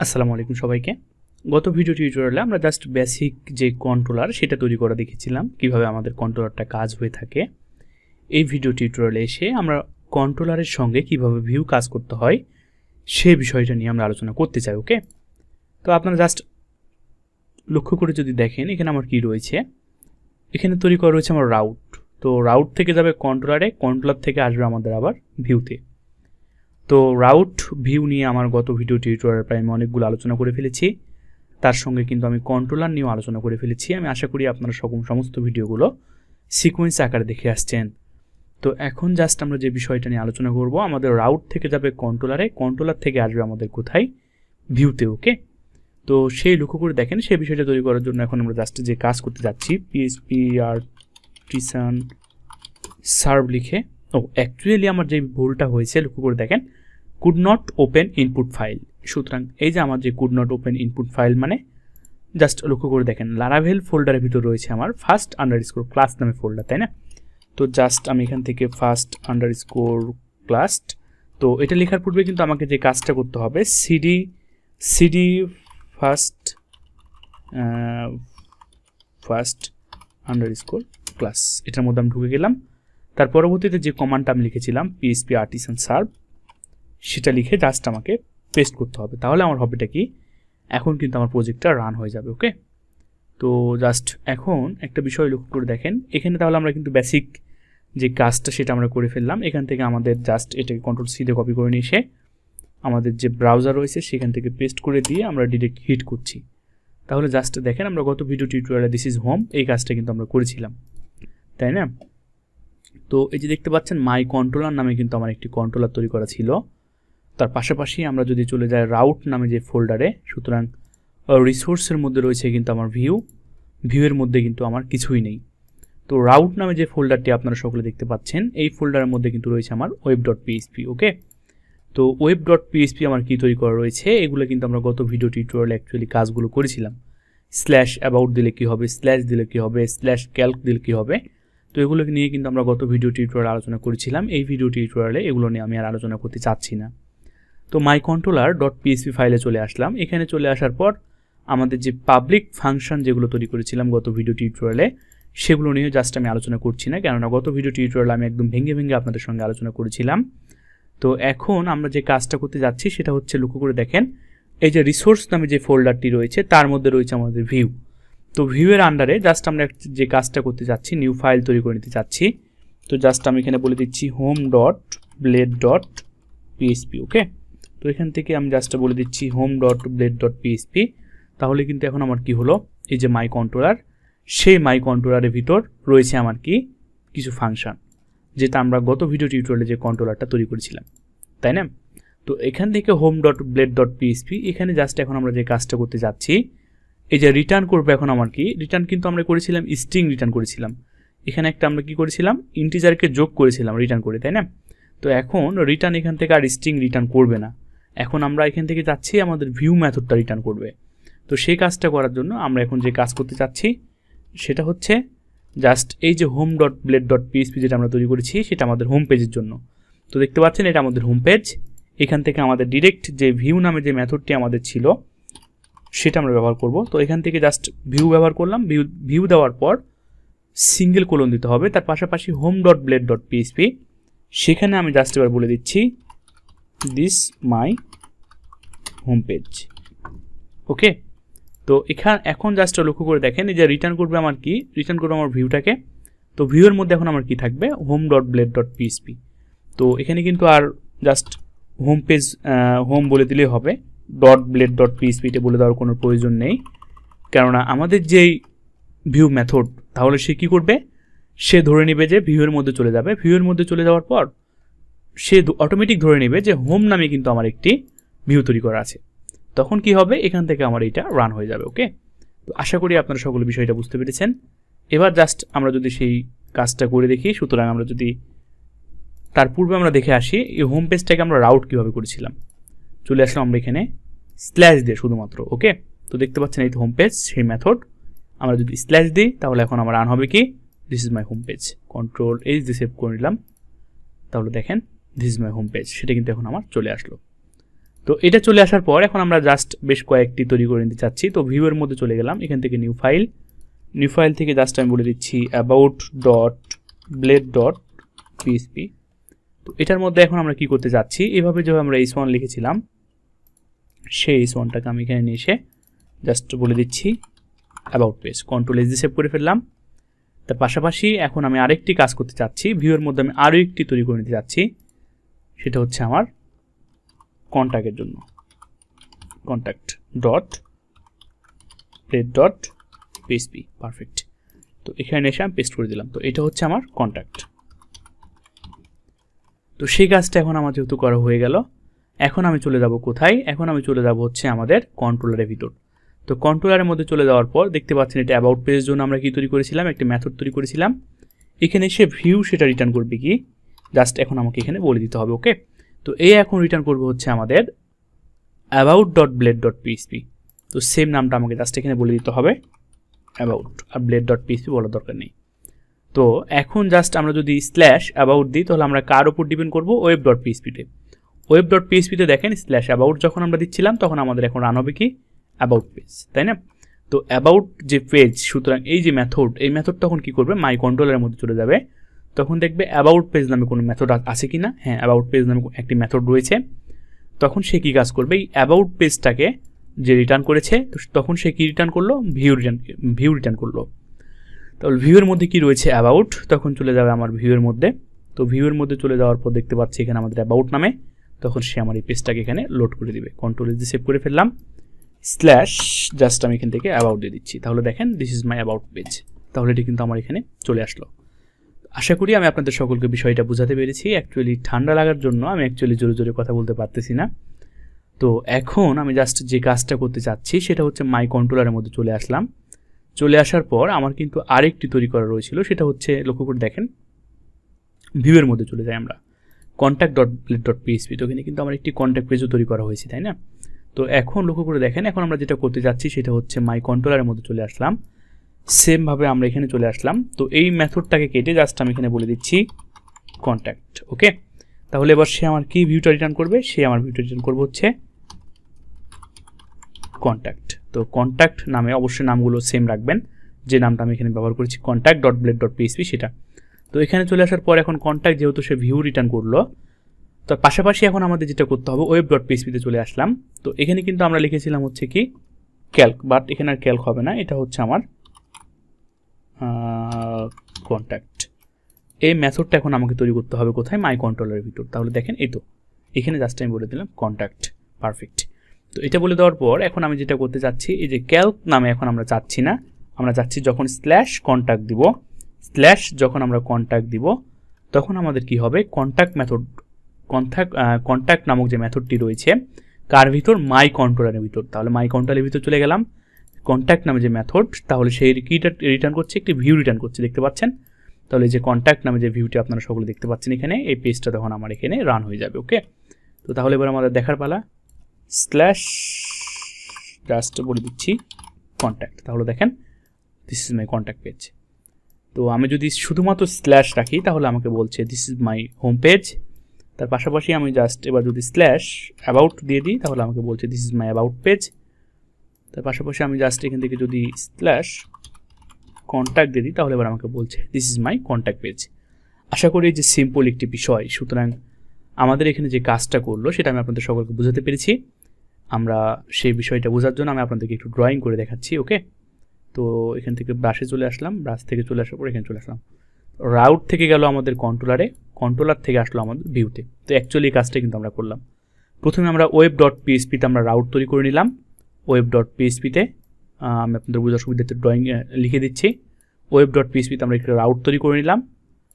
আসসালামু আলাইকুম সবাইকে। গত ভিডিও টিউটোরিয়ালে আমরা জাস্ট বেসিক যে কন্ট্রোলার সেটা তৈরি করা দেখেছিলাম, কিভাবে আমাদের কন্ট্রোলারটা কাজ হয়ে থাকে। এই ভিডিও টিউটোরিয়ালে এসে আমরা কন্ট্রোলারের সঙ্গে কিভাবে ভিউ কাজ করতে হয় সেই বিষয়টা নিয়ে আমরা আলোচনা করতে চাই। ওকে, তো আপনারা জাস্ট লক্ষ্য করে যদি দেখেন এখানে আমার কি রয়েছে, এখানে তৈরি করা রয়েছে আমার রাউট। তো রাউট থেকে যাবে কন্ট্রোলারে, কন্ট্রোলার থেকে আসবে আমাদের আবার ভিউতে। তো রাউট ভিউ নিয়ে আমার গত ভিডিও টিউটোরিয়াল প্রায় আমি অনেকগুলো আলোচনা করে ফেলেছি, তার সঙ্গে কিন্তু আমি কন্ট্রোলার নিয়েও আলোচনা করে ফেলেছি। আমি আশা করি আপনারা সমস্ত ভিডিওগুলো সিকোয়েন্স আকারে দেখে আসছেন। তো এখন জাস্ট আমরা যে বিষয়টা নিয়ে আলোচনা করব, আমাদের রাউট থেকে যাবে কন্ট্রোলারে, কন্ট্রোলার থেকে আসবে আমাদের কোথায়, ভিউতে। ওকে, তো সেই লক্ষ্য করে দেখেন সেই বিষয়টা তৈরি করার জন্য এখন আমরা জাস্ট যে কাজ করতে যাচ্ছি, php+mysql সার্ভ লিখে, অ্যাকচুয়ালি আমার যে ভুলটা হয়েছে লক্ষ্য করে দেখেন, could not open input file. সুতরাং এই যে আমার যে could not open input file মানে জাস্ট লক্ষ্য করে দেখেন লারাভেল ফোল্ডারের ভিতর রয়েছে আমার ফার্স্ট আন্ডারস্কোর ক্লাস নামে ফোল্ডার, তাই না? তো জাস্ট আমি এখান থেকে ফার্স্ট আন্ডারস্কোর ক্লাস, তো এটা লেখার পূর্বে কিন্তু আমাকে যে কাজটা করতে হবে, সিডি ফার্স্ট আন্ডারস্কোর ক্লাস, এটার মধ্যে আমি ঢুকে গেলাম। তার পরবর্তীতে যে কমান্ডটা আমি লিখেছিলাম php+artisan_serve, সেটা লিখে জাস্ট আমাকে পেস্ট করতে হবে। তাহলে আমার হবেটা কি, এখন কিন্তু আমার প্রজেক্টটা রান হয়ে যাবে। ওকে, তো জাস্ট এখন একটা বিষয় লক্ষ্য করে দেখেন এখানে, তাহলে আমরা কিন্তু বেসিক যে কাজটা সেটা আমরা করে ফেললাম। এখান থেকে আমাদের জাস্ট এটাকে কন্ট্রোল-C দিয়ে কপি করে নিয়ে এসে আমাদের যে ব্রাউজার রয়েছে সেখান থেকে পেস্ট করে দিয়ে আমরা ডিরেক্ট হিট করছি। তাহলে জাস্ট দেখেন আমরা গত ভিডিও টিউটোরিয়ালে দিস ইজ হোম এই কাজটা কিন্তু আমরা করেছিলাম, তাই না? তো এই যে দেখতে পাচ্ছেন মাই কন্ট্রোলার নামে কিন্তু আমার একটি কন্ট্রোলার তৈরি করা ছিল। তার পাশাপাশি আমরা যদি চলে যাই রাউট নামে যে ফোল্ডারে, সুতরাং রিসোর্সের মধ্যে রয়েছে কিন্তু আমার ভিউয়ের মধ্যে কিন্তু আমার কিছুই নেই। তো রাউট নামে যে ফোল্ডারটি আপনারা সকলে দেখতে পাচ্ছেন, এই ফোল্ডারের মধ্যে কিন্তু রয়েছে আমার web.php। ওকে, তো web.php আমার কি তৈরি করা রয়েছে, এগুলো কিন্তু আমরা গত ভিডিও টিউটোরিয়ালে অ্যাকচুয়ালি কাজগুলো করেছিলাম। /about দিলে কি হবে, স্ল্যাশ দিলে কি হবে, /calc দিলে কি হবে, তো এগুলো নিয়ে কিন্তু আমরা গত ভিডিও টিউটোরিয়ালে আলোচনা করেছিলাম। এই ভিডিও টিউটোরিয়ালে এগুলো নিয়ে আমি আর আলোচনা করতে চাচ্ছি না। তো মাই কন্ট্রোলার .php ফাইলে চলে আসলাম। এখানে চলে আসার পর আমাদের যে পাবলিক ফাংশন যেগুলো তৈরি করেছিলাম গত ভিডিও টিউটোরিয়ালে, সেগুলো নিয়ে জাস্ট আমি আলোচনা করছি না, কেননা গত ভিডিও টিউটোরিয়ালে আমি একদম ভেঙে আপনাদের সঙ্গে আলোচনা করেছিলাম। তো এখন আমরা যে কাজটা করতে যাচ্ছি সেটা হচ্ছে, লক্ষ্য করে দেখেন এই যে রিসোর্স নামে যে ফোল্ডারটি রয়েছে তার মধ্যে রয়েছে আমাদের ভিউ। তো ভিউয়ের আন্ডারে জাস্ট আমরা যে কাজটা করতে যাচ্ছি, নিউ ফাইল তৈরি করে নিতে চাচ্ছি। তো জাস্ট আমি এখানে বলে দিচ্ছি home.blade.php। ওকে, তো এখান থেকে আমি জাস্ট বলে দিচ্ছি home.blade.php। তাহলে কিন্তু এখন আমার কি হলো, এই যে মাই কন্ট্রোলার, সেই মাই কন্ট্রোলারের ভিতর রয়েছে আমার কি কিছু ফাংশন, যেটা আমরা গত ভিডিও টিউটোরিয়ালে যে কন্ট্রোলারটা তৈরি করেছিলাম, তাই না? তো এখান থেকে home.blade.php, এখানে জাস্ট এখন আমরা যে কাজটা করতে যাচ্ছি, এই যে রিটার্ন করবো এখন আমার কি রিটার্ন কিন্তু আমরা করেছিলাম স্ট্রিং রিটার্ন করেছিলাম। এখানে একটা আমরা কি করেছিলাম, ইন্টিজারকে যোগ করেছিলাম রিটার্ন করে, তাই না? তো এখন রিটার্ন এখান থেকে আর স্ট্রিং রিটার্ন করবে না, এখন আমরা এখান থেকে যাচ্ছি আমাদের ভিউ মেথডটা রিটার্ন করবে। তো সেই কাজটা করার জন্য আমরা এখন যে কাজ করতে চাচ্ছি সেটা হচ্ছে জাস্ট এই যে home.blade.php যেটা আমরা তৈরি করেছি সেটা আমাদের হোম পেজের জন্য। তো দেখতে পাচ্ছেন এটা আমাদের হোম পেজ। এখান থেকে আমাদের ডিরেক্ট যে ভিউ নামে যে মেথডটি আমাদের ছিল সেটা আমরা ব্যবহার করব। তো এখান থেকে জাস্ট ভিউ ব্যবহার করলাম, ভিউ দেওয়ার পর সিঙ্গেল কোলন দিতে হবে, তার পাশাপাশি home.blade.php, সেখানে আমি জাস্ট এবার বলে দিচ্ছি দিস মাই হোম পেজ। ওকে, তো এখন জাস্ট লক্ষ্য করে দেখেন এই যে রিটার্ন করবে আমার কি, রিটার্ন করবে আমার ভিউটাকে। তো ভিউয়ের মধ্যে এখন আমার কি থাকবে, home.blade.php। তো এখানে কিন্তু আর জাস্ট হোম পেজ হোম বলে দিলেই হবে, .blade.php তে বলে দেওয়ার কোনো প্রয়োজন নেই, কেননা আমাদের যেই ভিউ মেথড, তাহলে সে কি করবে, সে ধরে নেবে যে ভিউয়ের মধ্যে চলে যাবে। ভিউয়ের মধ্যে চলে যাওয়ার পর সে অটোমেটিক ধরে নেবে যে হোম নামে কিন্তু আমার একটি ভিউ তৈরি করা আছে। তখন কি হবে, এখান থেকে আমার এটা রান হয়ে যাবে। ওকে, তো আশা করি আপনারা সকলে বিষয়টা বুঝতে পেরেছেন। এবার জাস্ট আমরা যদি সেই কাজটা করে দেখি, সুতরাং আমরা যদি তার পূর্বে আমরা দেখে আসি এই হোম পেজটাকে আমরা রাউট কীভাবে করেছিলাম। চলে আসলাম আমরা এখানে স্ল্যাশ দিয়ে শুধুমাত্র। ওকে, তো দেখতে পাচ্ছেন এই হোম পেজ, সেই মেথড আমরা যদি স্ল্যাশ দিই তাহলে এখন আমার রান হবে কি, this is my home page. Ctrl+H দিয়ে সেভ করে নিলাম, তাহলে দেখেন this is my home page, সেটা কিন্তু এখন আমার চলে আসলো। তো এটা চলে আসার পর এখন আমরা জাস্ট বেশ কয়েকটি তৈরি করে নিতে চাচ্ছি। তো ভিউয়ের মধ্যে চলে গেলাম, এখান থেকে নিউ ফাইল থেকে জাস্ট আমি বলে দিচ্ছি about.blade.php। তো এটার মধ্যে এখন আমরা কি করতে যাচ্ছি, এভাবে যেভাবে আমরা h1 লিখেছিলাম সেই h1টাকে আমি এখানে নিয়ে এসে জাস্ট বলে দিচ্ছি অ্যাবাউট পেজ, কন্ট্রোল এস দিয়ে সেভ করে ফেললাম। তার পাশাপাশি এখন আমি আরেকটি কাজ করতে চাচ্ছি, ভিউয়ের মধ্যে আমি আরও একটি তৈরি করে নিতে চাচ্ছি, সেটা হচ্ছে আমার কন্ট্যাক্টের জন্য contact.blade.php। পারফেক্ট। তো এখানে এসে আমি পেস্ট করে দিলাম। তো এটা হচ্ছে আমার কন্ট্যাক্ট। তো সেই কাজটা এখন আমার যেহেতু করা হয়ে গেল, এখন আমি চলে যাব কোথায়, এখন আমি চলে যাব হচ্ছে আমাদের কন্ট্রোলারের ভিতর। তো কন্ট্রোলারের মধ্যে চলে যাওয়ার পর দেখতে পাচ্ছেন এটা অ্যাবাউট পেজের জন্য আমরা কি তৈরি করেছিলাম, একটি মেথড তৈরি করেছিলাম। এখানে এসে ভিউ সেটা রিটার্ন করবে কি, জাস্ট এখন আমাকে এখানে বলে দিতে হবে। ওকে, তো এই এখন রিটার্ন করবে হচ্ছে আমাদের about.blade.php। তো সেম নামটা আমাকে জাস্ট এখানে বলে দিতে হবে about, আর blade.php বলার দরকার নেই। তো এখন জাস্ট আমরা যদি /about দিই তাহলে আমরা কার উপর ডিপেন্ড করবো, web.php-তে। web.php-তে দেখেন /about যখন আমরা দিচ্ছিলাম তখন আমাদের এখন রান হবে কি অ্যাবাউট পেজ, তাই না? তো অ্যাবাউট যে পেজ, সুতরাং এই যে মেথড, এই মেথড তখন কি করবে, মাই কন্ট্রোলারের মধ্যে চলে যাবে। তখন দেখবে অ্যাবাউট পেজ নামে কোনো মেথড আছে কি না, হ্যাঁ অ্যাবাউট পেজ নামে একটি মেথড রয়েছে। তখন সে কী কাজ করবে, এই অ্যাবাউট পেজটাকে যে রিটার্ন করেছে তখন সে কি রিটার্ন করলো, ভিউ রিটার্ন করলো। তাহলে ভিউয়ের মধ্যে কি রয়েছে অ্যাবাউট, তখন চলে যাবে আমার ভিউয়ের মধ্যে। তো ভিউয়ের মধ্যে চলে যাওয়ার পর দেখতে পাচ্ছি এখানে আমাদের অ্যাবাউট নামে, তখন সে আমার এই পেজটাকে এখানে লোড করে দিবে। কন্ট্রোল এস দিয়ে সেভ করে ফেললাম, জাস্ট আমি এখান থেকে অ্যাবাউট দিয়ে দিচ্ছি। তাহলে দেখেন this is my about page. তাহলে এটি কিন্তু আমার এখানে চলে আসলো। আশা করি আমি আপনাদের সকলকে বিষয়টা বোঝাতে পেরেছি। অ্যাকচুয়ালি ঠান্ডা লাগার জন্য আমি অ্যাকচুয়ালি জোরে জোরে কথা বলতে পারতেছি না। তো এখন আমি জাস্ট যে কাজটা করতে চাচ্ছি সেটা হচ্ছে মাই কন্ট্রোলারের মধ্যে চলে আসলাম। চলে আসার পর আমার কিন্তু আরেকটি তৈরি করা রয়েছিল, সেটা হচ্ছে লক্ষ্য করে দেখেন ভিউয়ের মধ্যে চলে যাই আমরা contact.blade.php। তো এখানে কিন্তু আমার একটি কন্ট্যাক্ট পেজও তৈরি করা হয়েছে, তাই না? তো এখন লক্ষ্য করে দেখেন এখন আমরা যেটা করতে যাচ্ছি সেটা হচ্ছে মাই কন্ট্রোলারের মধ্যে চলে আসলাম। সেমভাবে আমরা এখানে চলে আসলাম। তো এই মেথডটাকে কেটে জাস্ট আমি এখানে বলে দিচ্ছি কন্ট্যাক্ট। ওকে, তাহলে এবার সে আমার কি ভিউটা রিটার্ন করবে, সে আমার ভিউটা রিটার্ন করবে হচ্ছে কন্ট্যাক্ট। তো কন্ট্যাক্ট নামে অবশ্যই নামগুলো সেম রাখবেন, যে নামটা আমি এখানে ব্যবহার করেছি contact.blade.php সেটা। তো এখানে চলে আসার পর এখন কন্ট্যাক্ট যেহেতু সে ভিউ রিটার্ন করলো, তার পাশাপাশি এখন আমাদের যেটা করতে হবে web.php-তে চলে আসলাম। তো এখানে কিন্তু আমরা লিখেছিলাম হচ্ছে কি ক্যালক, বাট এখানে আর ক্যালক হবে না, এটা হচ্ছে আমার কন্ট্যাক্ট। এই মেথডটা এখন আমাকে তৈরি করতে হবে কোথায়, মাই কন্ট্রোলারের ভিতর। তাহলে দেখেন এই তো এখানে জাস্ট আমি বলে দিলাম কন্ট্যাক্ট। পারফেক্ট। তো এটা বলে দেওয়ার পর এখন আমি যেটা করতে চাচ্ছি, এই যে ক্যালক নামে এখন আমরা চাচ্ছি না, আমরা চাচ্ছি যখন /contact দিব, যখন আমরা কন্ট্যাক্ট দিব তখন আমাদের কি হবে, কন্ট্যাক্ট মেথড, কন্ট্যাক্ট নামক যে মেথডটি রয়েছে কার ভিতর, মাই কন্ট্রোলারের ভিতর। তাহলে মাই কন্ট্রোলারের ভিতর চলে গেলাম, কন্ট্যাক্ট নামে যে মেথড, তাহলে সেই কিটা রিটার্ন করছে, একটি ভিউ রিটার্ন করছে, দেখতে পাচ্ছেন। তাহলে যে কন্ট্যাক্ট নামে যে ভিউটি আপনারা সকলে দেখতে পাচ্ছেন এখানে, এই পেজটা তখন আমার এখানে রান হয়ে যাবে। ওকে, তো তাহলে এবার আমাদের দেখার পালা, জাস্ট বলে দিচ্ছি কন্ট্যাক্ট। তাহলে দেখেন this is my contact page. তো আমি যদি শুধুমাত্র রাখি তাহলে আমাকে বলছে this is my home page. তার পাশাপাশি আমি জাস্ট এবার যদি /about দিয়ে দিই তাহলে আমাকে বলছে this is my about page. তার পাশাপাশি আমি জাস্ট এখান থেকে যদি কন্ট্যাক্ট দিয়ে দিই তাহলে এবার আমাকে বলছে this is my contact page. আশা করি যে সিম্পল একটি বিষয়, সুতরাং আমাদের এখানে যে কাজটা করলো সেটা আমি আপনাদের সকলকে বোঝাতে পেরেছি। আমরা সেই বিষয়টা বোঝার জন্য আমি আপনাদেরকে একটু ড্রয়িং করে দেখাচ্ছি। ওকে, তো এখান থেকে ব্রাশে চলে আসলাম, ব্রাশ থেকে চলে আসার পর এখানে চলে আসলাম, রাউট থেকে গেল আমাদের কন্ট্রোলারে, কন্ট্রোলার থেকে আসলো আমাদের ভিউতে। তো অ্যাকচুয়ালি এই কাজটা কিন্তু আমরা করলাম। প্রথমে আমরা web.php-তে আমরা রাউট তৈরি করে নিলাম। web.php-তে আমি আপনাদের বোঝার সুবিধাতে ড্রয়িং লিখে দিচ্ছি। web.php-তে আমরা একটা রাউট তৈরি করে নিলাম,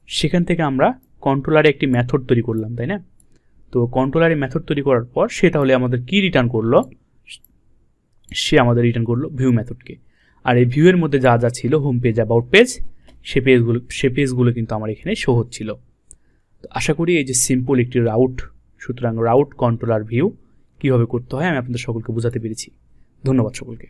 সেখান থেকে আমরা কন্ট্রোলারে একটি মেথড তৈরি করলাম, তাই না? তো কন্ট্রোলারে মেথড তৈরি করার পর সে তাহলে আমাদের কি রিটার্ন করলো, সে আমাদের রিটার্ন করলো ভিউ মেথডকে। আর এই ভিউয়ের মধ্যে যা যা ছিল, হোম পেজ, অ্যাবাউট পেজ, সে পেজগুলো কিন্তু আমার এখানে শো হচ্ছিল। তো আশা করি এই যে সিম্পল একটি রাউট, সুতরাং রাউট কন্ট্রোলার ভিউ কীভাবে করতে হয় আমি আপনাদের সকলকে বোঝাতে পেরেছি। ধন্যবাদ সকলকে।